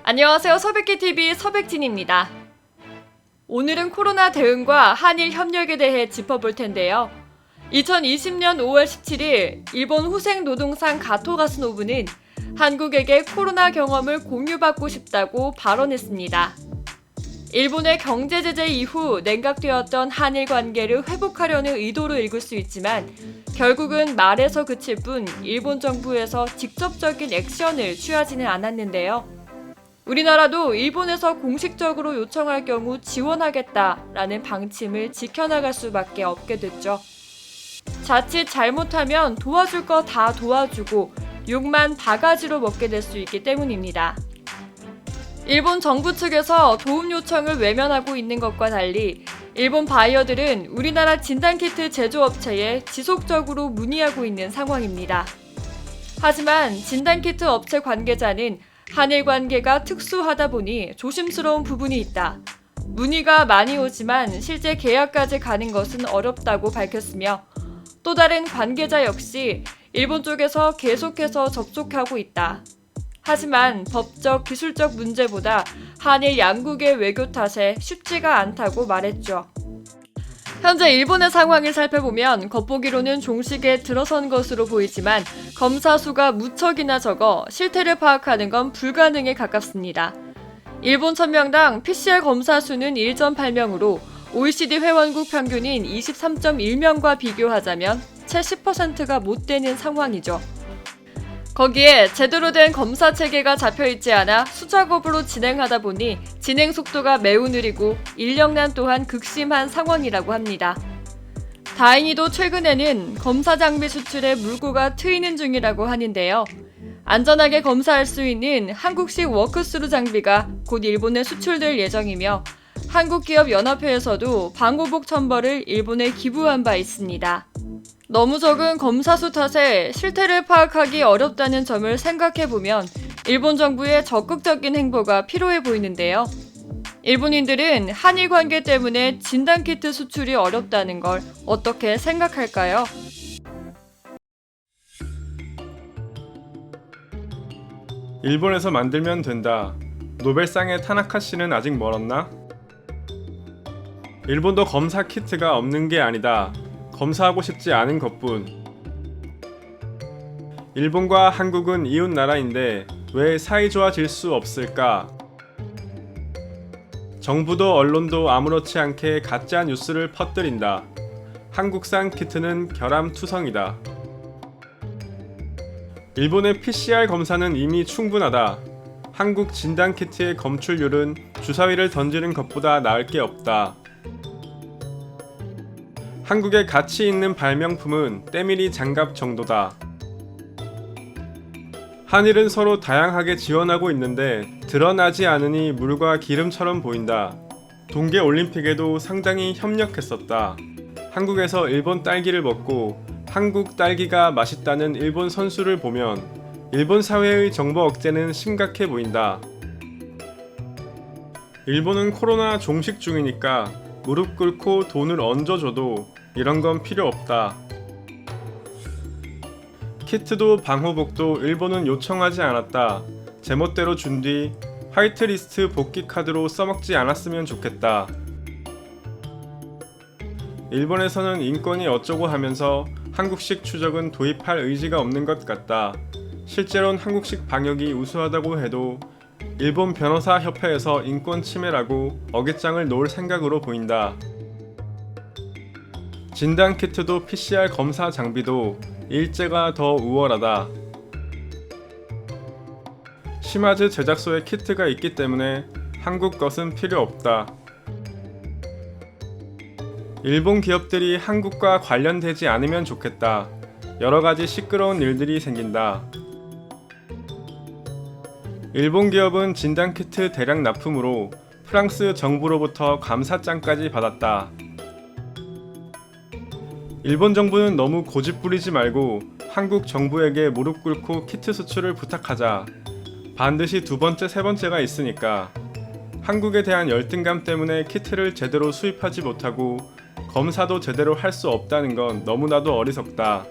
안녕하세요. 서백기TV 서백진입니다. 오늘은 코로나 대응과 한일 협력에 대해 짚어볼 텐데요. 2020년 5월 17일 일본 후생 노동상 가토 가스노부는 한국에게 코로나 경험을 공유받고 싶다고 발언했습니다. 일본의 경제 제재 이후 냉각되었던 한일 관계를 회복하려는 의도로 읽을 수 있지만 결국은 말에서 그칠 뿐 일본 정부에서 직접적인 액션을 취하지는 않았는데요. 우리나라도 일본에서 공식적으로 요청할 경우 지원하겠다라는 방침을 지켜나갈 수밖에 없게 됐죠. 자칫 잘못하면 도와줄 거 다 도와주고 욕만 바가지로 먹게 될 수 있기 때문입니다. 일본 정부 측에서 도움 요청을 외면하고 있는 것과 달리 일본 바이어들은 우리나라 진단키트 제조업체에 지속적으로 문의하고 있는 상황입니다. 하지만 진단키트 업체 관계자는 한일 관계가 특수하다 보니 조심스러운 부분이 있다. 문의가 많이 오지만 실제 계약까지 가는 것은 어렵다고 밝혔으며 또 다른 관계자 역시 일본 쪽에서 계속해서 접촉하고 있다. 하지만 법적, 기술적 문제보다 한일 양국의 외교 탓에 쉽지가 않다고 말했죠. 현재 일본의 상황을 살펴보면 겉보기로는 종식에 들어선 것으로 보이지만 검사 수가 무척이나 적어 실태를 파악하는 건 불가능에 가깝습니다. 일본 1000명당 PCR 검사 수는 1.8명으로 OECD 회원국 평균인 23.1명과 비교하자면 채 10%가 못 되는 상황이죠. 거기에 제대로 된 검사 체계가 잡혀있지 않아 수작업으로 진행하다 보니 진행 속도가 매우 느리고 인력난 또한 극심한 상황이라고 합니다. 다행히도 최근에는 검사 장비 수출에 물꼬가 트이는 중이라고 하는데요. 안전하게 검사할 수 있는 한국식 워크스루 장비가 곧 일본에 수출될 예정이며 한국기업연합회에서도 방호복 1000벌을 일본에 기부한 바 있습니다. 너무 적은 검사 수 탓에 실태를 파악하기 어렵다는 점을 생각해보면 일본 정부의 적극적인 행보가 필요해 보이는데요. 일본인들은 한일 관계 때문에 진단키트 수출이 어렵다는 걸 어떻게 생각할까요? 일본에서 만들면 된다. 노벨상의 타나카 씨는 아직 멀었나? 일본도 검사 키트가 없는 게 아니다. 검사하고 싶지 않은 것뿐. 일본과 한국은 이웃 나라인데 왜 사이 좋아질 수 없을까? 정부도 언론도 아무렇지 않게 가짜 뉴스를 퍼뜨린다. 한국산 키트는 결함투성이다. 일본의 PCR 검사는 이미 충분하다. 한국 진단 키트의 검출률은 주사위를 던지는 것보다 나을 게 없다. 한국의 가치 있는 발명품은 때밀이 장갑 정도다. 한일은 서로 다양하게 지원하고 있는데 드러나지 않으니 물과 기름처럼 보인다. 동계올림픽에도 상당히 협력했었다. 한국에서 일본 딸기를 먹고 한국 딸기가 맛있다는 일본 선수를 보면 일본 사회의 정보 억제는 심각해 보인다. 일본은 코로나 종식 중이니까 무릎 꿇고 돈을 얹어줘도 이런 건 필요 없다. 키트도 방호복도 일본은 요청하지 않았다. 제멋대로 준 뒤 화이트리스트 복귀 카드로 써먹지 않았으면 좋겠다. 일본에서는 인권이 어쩌고 하면서 한국식 추적은 도입할 의지가 없는 것 같다. 실제로는 한국식 방역이 우수하다고 해도 일본 변호사 협회에서 인권 침해라고 어깃장을 놓을 생각으로 보인다. 진단키트도 PCR 검사 장비도 일제가 더 우월하다. 시마즈 제작소에 키트가 있기 때문에 한국 것은 필요 없다. 일본 기업들이 한국과 관련되지 않으면 좋겠다. 여러가지 시끄러운 일들이 생긴다. 일본 기업은 진단키트 대량 납품으로 프랑스 정부로부터 감사장까지 받았다. 일본 정부는 너무 고집 부리지 말고 한국 정부에게 무릎 꿇고 키트 수출을 부탁하자. 반드시 두 번째, 세 번째가 있으니까. 한국에 대한 열등감 때문에 키트를 제대로 수입하지 못하고 검사도 제대로 할 수 없다는 건 너무나도 어리석다.